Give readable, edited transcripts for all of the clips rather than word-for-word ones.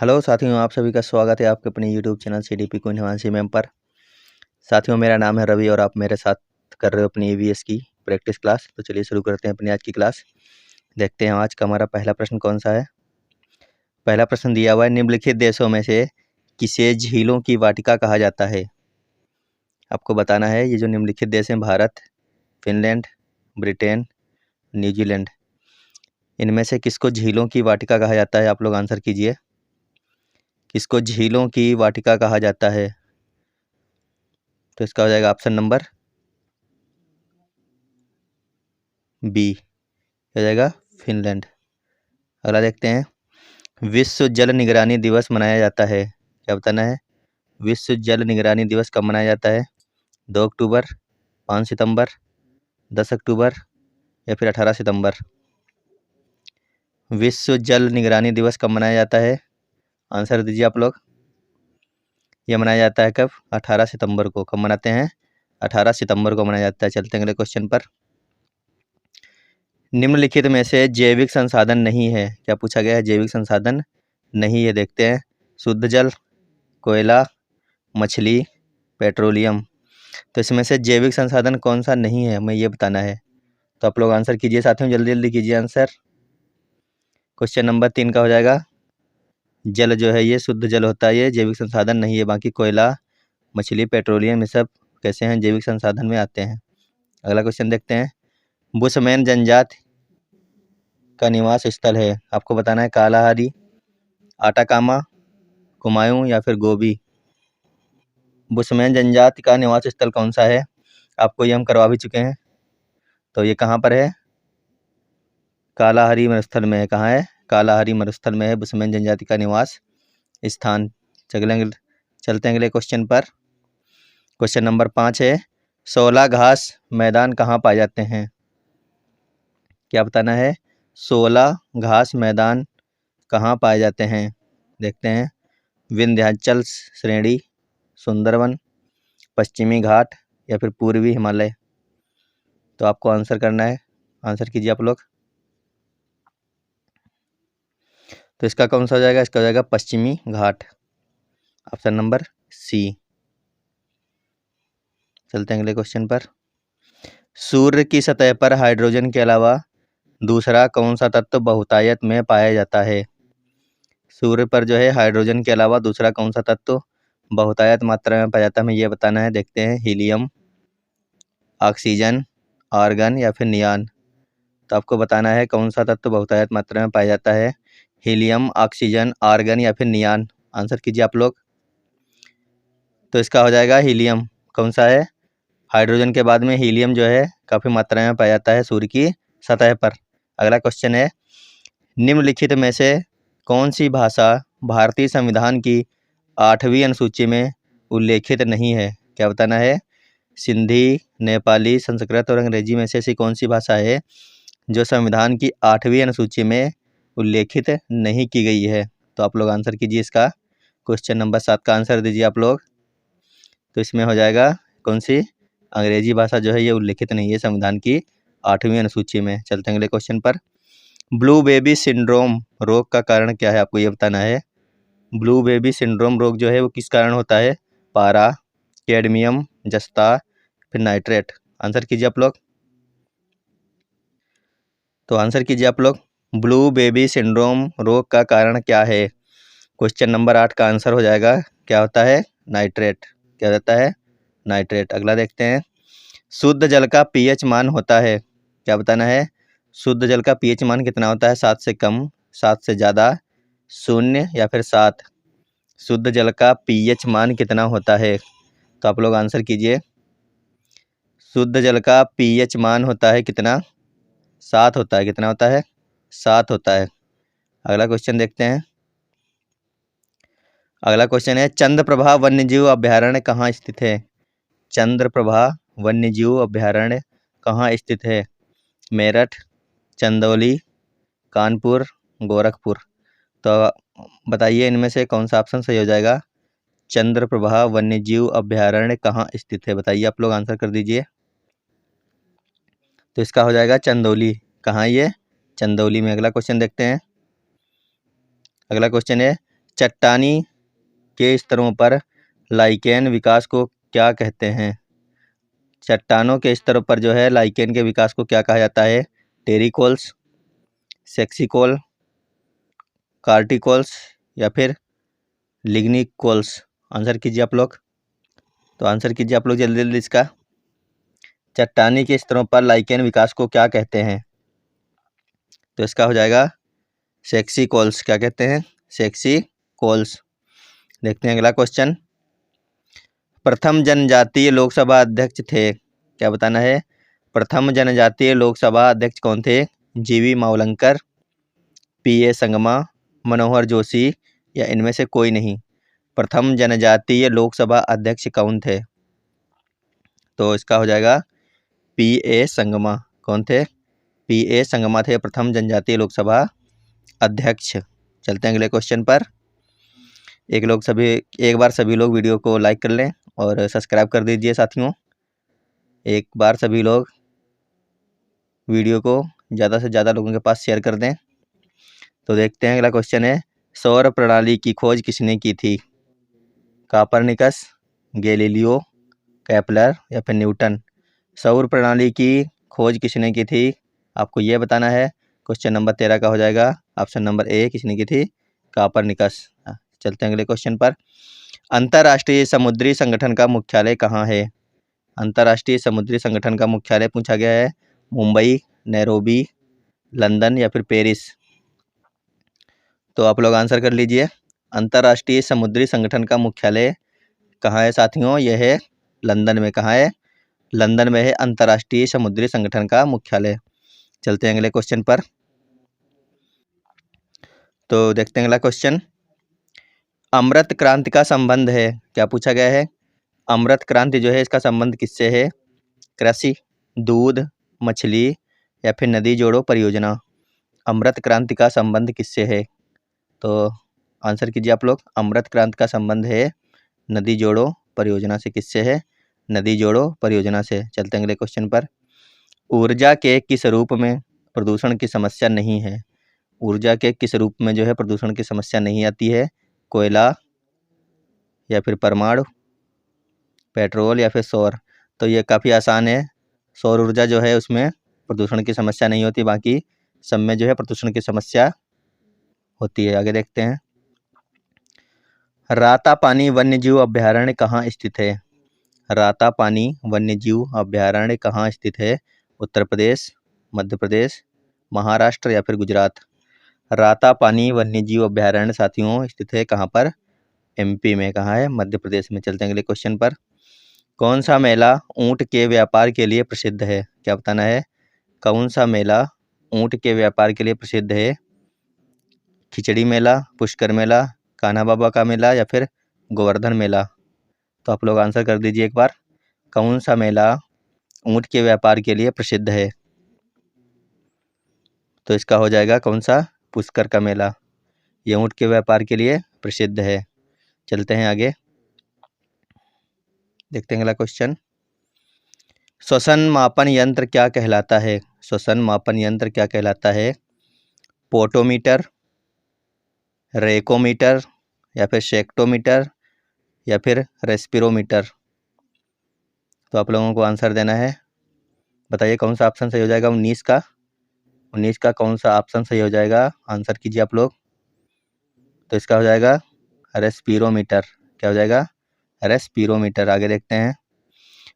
Hello साथियों, आप सभी का स्वागत है आपके अपने YouTube channel CDP queen Himanshi ma'am पर। साथियों, मेरा नाम है रवि और आप मेरे साथ कर रहे हो अपनी EVS की प्रैक्टिस क्लास। तो चलिए शुरू करते हैं अपनी आज की क्लास। देखते हैं आज का हमारा पहला प्रश्न कौन सा है। पहला प्रश्न दिया हुआ है, निम्नलिखित देशों में से किसे झीलों की वाटिका कहा जाता है। आपको बताना है ये जो निम्नलिखित देश हैं, भारत, फिनलैंड, ब्रिटेन, न्यूजीलैंड, इनमें से किसको झीलों की वाटिका कहा जाता है। आप लोग आंसर कीजिए, किसको झीलों की वाटिका कहा जाता है। तो इसका हो जाएगा ऑप्शन नंबर बी, हो जाएगा फिनलैंड। अगला देखते हैं, विश्व जल निगरानी दिवस मनाया जाता है। क्या बताना है, विश्व जल निगरानी दिवस कब मनाया जाता है। 2 अक्टूबर, 5 सितंबर, 10 अक्टूबर या फिर 18 सितंबर। विश्व जल निगरानी दिवस कब मनाया जाता है, आंसर दीजिए आप लोग। यह मनाया जाता है कब, 18 सितंबर को। कब मनाते हैं, 18 सितंबर को मनाया जाता है। चलते हैं अगले क्वेश्चन पर। निम्नलिखित में से जैविक संसाधन नहीं है। क्या पूछा गया है, जैविक संसाधन नहीं है। देखते हैं, शुद्ध जल, कोयला, मछली, पेट्रोलियम। तो इसमें से जैविक संसाधन कौन सा नहीं है, हमें ये बताना है। तो आप लोग आंसर कीजिए साथियों, जल्दी जल्दी कीजिए आंसर। क्वेश्चन नंबर 3 का हो जाएगा, जल जो है ये शुद्ध जल होता है, ये जैविक संसाधन नहीं है। बाकी कोयला, मछली, पेट्रोलियम ये सब कैसे हैं, जैविक संसाधन में आते हैं। अगला क्वेश्चन देखते हैं, बुशमैन जनजाति का निवास स्थल है। आपको बताना है कालाहारी, आटाकामा, कुमायूं या फिर गोबी। बुशमैन जनजाति का निवास स्थल कौन सा है, आपको ये हम करवा भी चुके हैं। तो ये कहाँ पर है, कालाहारी मरुस्थल में है। कहाँ है, कालाहारी मरुस्थल में है बुशमैन जनजाति का निवास स्थान। चलते हैं अगले क्वेश्चन पर। क्वेश्चन नंबर 5 है, 16 घास मैदान कहाँ पाए जाते हैं। क्या बताना है, 16 घास मैदान कहाँ पाए जाते हैं। देखते हैं, विंध्याचल श्रेणी, सुंदरवन, पश्चिमी घाट या फिर पूर्वी हिमालय। तो आपको आंसर करना है, आंसर कीजिए आप लोग। तो इसका कौन सा हो जाएगा, इसका हो जाएगा पश्चिमी घाट, ऑप्शन नंबर सी। चलते हैं अगले क्वेश्चन पर। सूर्य की सतह पर हाइड्रोजन के अलावा दूसरा कौन सा तत्व बहुतायत में पाया जाता है। सूर्य पर जो है हाइड्रोजन के अलावा दूसरा कौन सा तत्व बहुतायत मात्रा में पाया जाता है, हमें यह बताना है। देखते हैं, हीलियम, ऑक्सीजन, आर्गन या फिर नियान। तो आपको बताना है कौन सा तत्व बहुतायत मात्रा में पाया जाता है, हीलियम, ऑक्सीजन, आर्गन या फिर नियान। आंसर कीजिए आप लोग। तो इसका हो जाएगा हीलियम। कौन सा है, हाइड्रोजन के बाद में हीलियम जो है काफ़ी मात्रा में पाया जाता है सूर्य की सतह पर। अगला क्वेश्चन है, निम्नलिखित में से कौन सी भाषा भारतीय संविधान की 8वीं अनुसूची में उल्लेखित नहीं है। क्या बताना है, सिंधी, नेपाली, संस्कृत और अंग्रेजी में से ऐसी कौन सी भाषा है जो संविधान की 8वीं अनुसूची में उल्लेखित नहीं की गई है। तो आप लोग आंसर कीजिए इसका। क्वेश्चन नंबर 7 का आंसर दीजिए आप लोग। तो इसमें हो जाएगा कौन सी, अंग्रेजी भाषा जो है ये उल्लेखित नहीं है संविधान की 8वीं अनुसूची में। चलते हैं अगले क्वेश्चन पर। ब्लू बेबी सिंड्रोम रोग का कारण क्या है, आपको ये बताना है। ब्लू बेबी सिंड्रोम रोग जो है वो किस कारण होता है, पारा, कैडमियम, जस्ता, फिर नाइट्रेट। आंसर कीजिए आप लोग। तो आंसर कीजिए आप लोग, ब्लू बेबी सिंड्रोम रोग का कारण क्या है। क्वेश्चन नंबर 8 का आंसर हो जाएगा, क्या होता है, नाइट्रेट। क्या होता है, नाइट्रेट। अगला देखते हैं, शुद्ध जल का pH मान होता है। क्या बताना है, शुद्ध जल का pH मान कितना होता है, 7 से कम, 7 से ज़्यादा, 0 या फिर 7। शुद्ध जल का pH मान कितना होता है। तो आप लोग आंसर कीजिए। शुद्ध जल का pH मान होता है कितना, 7 होता है। कितना होता है, 7 होता है। अगला क्वेश्चन देखते हैं। अगला क्वेश्चन है, चंद्रप्रभा वन्यजीव अभयारण्य कहाँ स्थित है। चंद्रप्रभा वन्यजीव अभयारण्य कहाँ स्थित है, मेरठ, चंदौली, कानपुर, गोरखपुर। तो बताइए इनमें से कौन सा ऑप्शन सही हो जाएगा। चंद्रप्रभा वन्यजीव अभयारण्य कहाँ स्थित है, बताइए आप लोग, आंसर कर दीजिए। तो इसका हो जाएगा चंदौली। कहाँ ये, चंदौली में। अगला क्वेश्चन देखते हैं। अगला क्वेश्चन है, चट्टानी के स्तरों पर लाइकेन विकास को क्या कहते हैं? चट्टानों के स्तरों पर जो है लाइकेन के विकास को क्या कहा जाता है? टेरिकोल्स, सेक्सिकोल, कार्टिकोल्स या फिर लिग्निकोल्स। आंसर कीजिए आप लोग। तो आंसर कीजिए आप लोग जल्दी जल्दी इसका। चट्टानी के स्तरों पर लाइकेन विकास को क्या कहते हैं? तो इसका हो जाएगा सेक्सिकोल्स। क्या कहते हैं? सेक्सिकोल्स। देखते हैं अगला क्वेश्चन। प्रथम जनजातीय लोकसभा अध्यक्ष थे? क्या बताना है? प्रथम जनजातीय लोकसभा अध्यक्ष कौन थे? जीवी मावलंकर, पीए संगमा, मनोहर जोशी या इनमें से कोई नहीं? प्रथम जनजातीय लोकसभा अध्यक्ष कौन थे? तो इसका हो जाएगा पीए संगमा। कौन थे? पीए संगमा थे प्रथम जनजातीय लोकसभा अध्यक्ष। चलते हैं अगले क्वेश्चन पर। एक बार सभी लोग वीडियो को लाइक कर लें और सब्सक्राइब कर दीजिए साथियों। एक बार सभी लोग वीडियो को ज़्यादा से ज़्यादा लोगों के पास शेयर कर दें। तो देखते हैं अगला क्वेश्चन है, सौर प्रणाली की खोज किसने की थी? कापरनिकस, गैलीलियो, केपलर या फिर न्यूटन? सौर प्रणाली की खोज किसने की थी? आपको ये बताना है। क्वेश्चन नंबर 13 का हो जाएगा ऑप्शन नंबर ए, किसने की थी? कापरनिकस। चलते हैं अगले क्वेश्चन पर। अंतर्राष्ट्रीय समुद्री संगठन का मुख्यालय कहाँ है? अंतर्राष्ट्रीय समुद्री संगठन का मुख्यालय पूछा गया है मुंबई, नैरोबी, लंदन या फिर पेरिस? तो आप लोग आंसर कर लीजिए। अंतर्राष्ट्रीय समुद्री संगठन का मुख्यालय कहाँ है साथियों? यह है लंदन में। कहाँ है? लंदन में है अंतर्राष्ट्रीय समुद्री संगठन का मुख्यालय। चलते हैं अगले क्वेश्चन पर। तो देखते हैं अगला क्वेश्चन। अमृत क्रांति का संबंध है? क्या पूछा गया है? अमृत क्रांति जो है इसका संबंध किससे है? कृषि, दूध, मछली या फिर नदी जोड़ो परियोजना? अमृत क्रांति का संबंध किससे है? तो आंसर कीजिए आप लोग। अमृत क्रांति का संबंध है नदी जोड़ो परियोजना से। किससे है? नदी जोड़ो परियोजना से। चलते हैं अगले क्वेश्चन पर। ऊर्जा के किस रूप में प्रदूषण की समस्या नहीं है? ऊर्जा के किस रूप में जो है प्रदूषण की समस्या नहीं आती है? कोयला या फिर परमाणु, पेट्रोल या फिर सौर? तो ये काफ़ी आसान है। सौर ऊर्जा जो है उसमें प्रदूषण की समस्या नहीं होती, बाकी सब में जो है प्रदूषण की समस्या होती है। आगे देखते हैं। रातापानी वन्यजीव अभयारण्य कहाँ स्थित है? रातापानी वन्यजीव अभयारण्य कहाँ स्थित है? उत्तर प्रदेश, मध्य प्रदेश, महाराष्ट्र या फिर गुजरात? रातापानी वन्यजीव अभयारण्य साथियों स्थित है कहाँ पर? एमपी में। कहाँ है? मध्य प्रदेश में। चलते हैं अगले क्वेश्चन पर। कौन सा मेला ऊंट के व्यापार के लिए प्रसिद्ध है? क्या बताना है? कौन सा मेला ऊंट के व्यापार के लिए प्रसिद्ध है? खिचड़ी मेला, पुष्कर मेला, कान्हा बाबा का मेला या फिर गोवर्धन मेला? तो आप लोग आंसर कर दीजिए एक बार। कौन सा मेला ऊंट के व्यापार के लिए प्रसिद्ध है? तो इसका हो जाएगा कौन सा? पुष्कर का मेला। ये ऊंट के व्यापार के लिए प्रसिद्ध है। चलते हैं आगे, देखते हैं अगला क्वेश्चन। श्वसन मापन यंत्र क्या कहलाता है? श्वसन मापन यंत्र क्या कहलाता है? पोटोमीटर, रेकोमीटर या फिर सेक्टोमीटर या फिर रेस्पिरोमीटर? तो आप लोगों को आंसर देना है। बताइए कौन सा ऑप्शन सही हो जाएगा? 19 का कौन सा ऑप्शन सही हो जाएगा? आंसर कीजिए आप लोग। तो इसका हो जाएगा रेस्पिरोमीटर। क्या हो जाएगा? रेस्पिरोमीटर। आगे देखते हैं।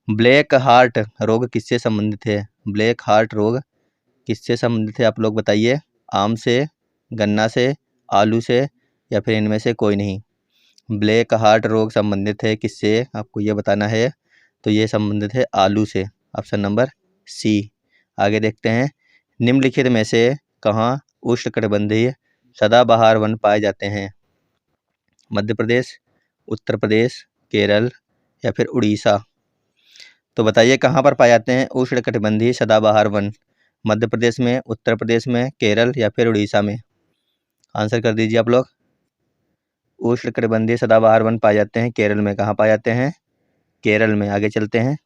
ब्लैक हार्ट रोग किससे संबंधित है? ब्लैक हार्ट रोग किससे संबंधित है? आप लोग बताइए। आम से, गन्ना से, आलू से या फिर इनमें से कोई नहीं? ब्लैक हार्ट रोग संबंधित है किससे? आपको ये बताना है। तो ये संबंधित है आलू से। Option number C. आगे देखते हैं। निम्नलिखित में से कहाँ उष्णकटिबंधीय सदाबहार वन पाए जाते हैं? मध्य प्रदेश, उत्तर प्रदेश, केरल या फिर उड़ीसा? तो बताइए कहाँ पर पाए जाते हैं उष्णकटिबंधीय सदाबहार वन? मध्य प्रदेश में, उत्तर प्रदेश में, केरल या फिर उड़ीसा में? आंसर कर दीजिए आप लोग। उष्णकटिबंधीय सदाबहार वन पाए जाते हैं केरल में। कहाँ पाए जाते हैं? केरल में। आगे चलते हैं।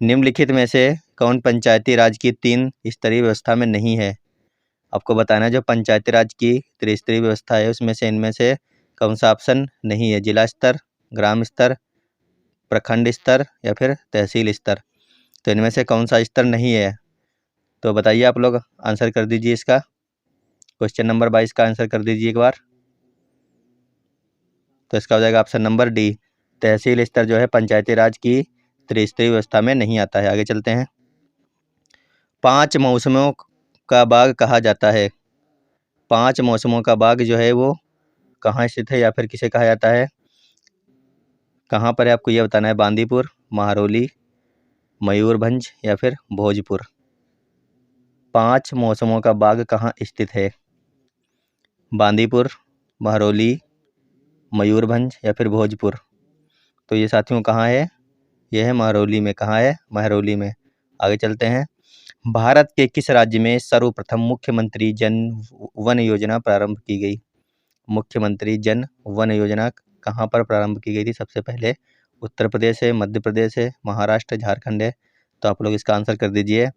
निम्नलिखित में से कौन पंचायती राज की 3 स्तरीय व्यवस्था में नहीं है? आपको बताना है जो पंचायती राज की त्रिस्तरीय व्यवस्था है उसमें से इनमें से कौन सा ऑप्शन नहीं है? जिला स्तर, ग्राम स्तर, प्रखंड स्तर या फिर तहसील स्तर। तो इनमें से कौन सा स्तर नहीं है? तो बताइए आप लोग, आंसर कर दीजिए इसका। क्वेश्चन नंबर 22 का आंसर कर दीजिए एक बार। तो इसका हो जाएगा ऑप्शन नंबर डी। तहसील स्तर जो है पंचायती राज की त्रिस्तरीय व्यवस्था में नहीं आता है। आगे चलते हैं। 5 मौसमों का बाग कहा जाता है। 5 मौसमों का बाग जो है वो कहाँ स्थित है या फिर किसे कहा जाता है? कहाँ पर है आपको ये बताना है। बांदीपुर, महरौली, मयूरभंज या फिर भोजपुर। 5 मौसमों का बाग कहाँ स्थित है? बांदीपुर, महरौली, मयूरभंज या फिर भोजपुर। तो ये साथियों कहाँ है? ये है महरौली में। कहाँ है? महरौली में। आगे चलते हैं। भारत के किस राज्य में सर्वप्रथम मुख्यमंत्री जन वन योजना प्रारंभ की गई? मुख्यमंत्री जन वन योजना कहाँ पर प्रारंभ की गई थी सबसे पहले? उत्तर प्रदेश है, मध्य प्रदेश है, महाराष्ट्र, झारखंड है। तो आप लोग इसका आंसर कर दीजिए।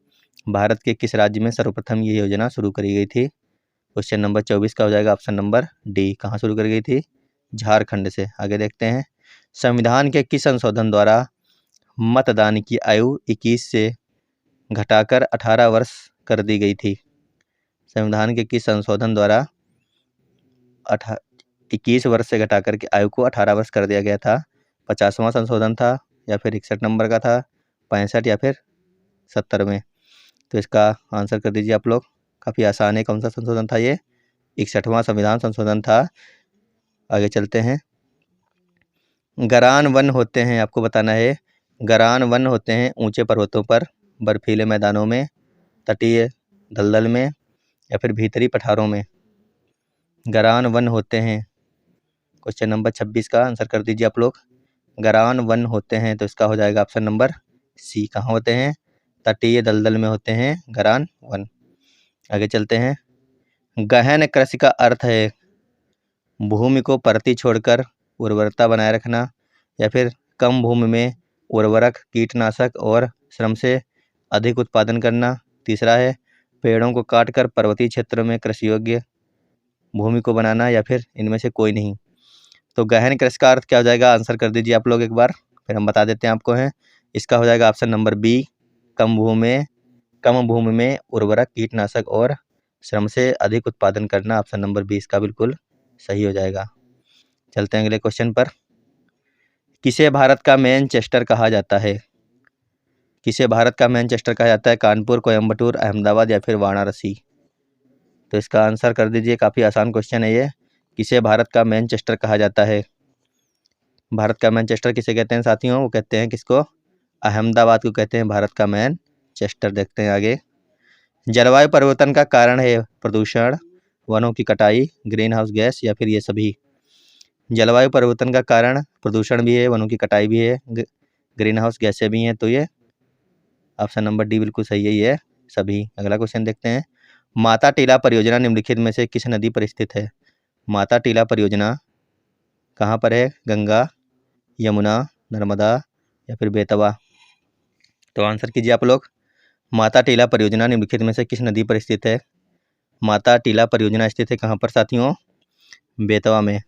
भारत के किस राज्य में सर्वप्रथम ये योजना शुरू करी गई थी? क्वेश्चन नंबर 24 का हो जाएगा ऑप्शन नंबर डी। कहाँ शुरू करी गई थी? झारखंड से। आगे देखते हैं। संविधान के किस संशोधन द्वारा मतदान की आयु 21 से घटाकर 18 वर्ष कर दी गई थी? संविधान के किस संशोधन द्वारा 21 वर्ष से घटाकर के आयु को 18 वर्ष कर दिया गया था? 50वां संशोधन था या फिर 61 नंबर का था, 65 या फिर 70 में? तो इसका आंसर कर दीजिए आप लोग। काफ़ी आसान है। कौन सा संशोधन था ये? 61वां संविधान संशोधन था। आगे चलते हैं। गरान वन होते हैं, आपको बताना है। गरान वन होते हैं ऊंचे पर्वतों पर, बर्फीले मैदानों में, तटीय दलदल में या फिर भीतरी पठारों में। गरान वन होते हैं। क्वेश्चन नंबर 26 का आंसर कर दीजिए आप लोग। गरान वन होते हैं तो इसका हो जाएगा ऑप्शन नंबर सी। कहाँ होते हैं? तटीय दलदल में होते हैं गरान वन। आगे चलते हैं। गहन कृषि का अर्थ है भूमि को परती छोड़कर उर्वरता बनाए रखना या फिर कम भूमि में उर्वरक, कीटनाशक और श्रम से अधिक उत्पादन करना। तीसरा है पेड़ों को काटकर पर्वतीय क्षेत्रों में कृषि योग्य भूमि को बनाना या फिर इनमें से कोई नहीं। तो गहन कृषि का अर्थ क्या हो जाएगा? आंसर कर दीजिए आप लोग एक बार, फिर हम बता देते हैं आपको। है इसका हो जाएगा ऑप्शन नंबर बी। कम भूमि में उर्वरक, कीटनाशक और श्रम से अधिक उत्पादन करना। ऑप्शन नंबर 20 का बिल्कुल सही हो जाएगा। चलते हैं अगले क्वेश्चन पर। किसे भारत का मैनचेस्टर कहा जाता है? किसे भारत का मैनचेस्टर कहा जाता है? कानपुर, कोयम्बटूर, अहमदाबाद या फिर वाराणसी। तो इसका आंसर कर दीजिए। काफ़ी आसान क्वेश्चन है ये। किसे भारत का मैनचेस्टर कहा जाता है? भारत का मैनचेस्टर किसे कहते हैं साथियों? वो कहते हैं किसको? अहमदाबाद को कहते हैं भारत का मैनचेस्टर। देखते हैं आगे। जलवायु परिवर्तन का कारण है प्रदूषण, वनों की कटाई, ग्रीन हाउस गैस या फिर ये सभी। जलवायु परिवर्तन का कारण प्रदूषण भी है, वनों की कटाई भी है, ग्रीन हाउस गैसें भी हैं। तो ये ऑप्शन नंबर डी बिल्कुल सही है, ये सभी। अगला क्वेश्चन देखते हैं। माता टीला परियोजना निम्नलिखित में से किस नदी पर स्थित है? माता टीला परियोजना कहाँ पर है? गंगा, यमुना, नर्मदा या फिर बेतवा। तो आंसर कीजिए आप लोग। माता टीला परियोजना निम्नलिखित में से किस नदी पर स्थित है? माता टीला परियोजना स्थित है कहाँ पर साथियों? बेतवा में।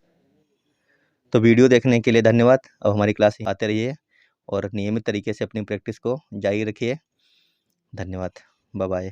तो वीडियो देखने के लिए धन्यवाद। अब हमारी क्लास आते रहिए और नियमित तरीके से अपनी प्रैक्टिस को जारी रखिए। धन्यवाद। Bye bye.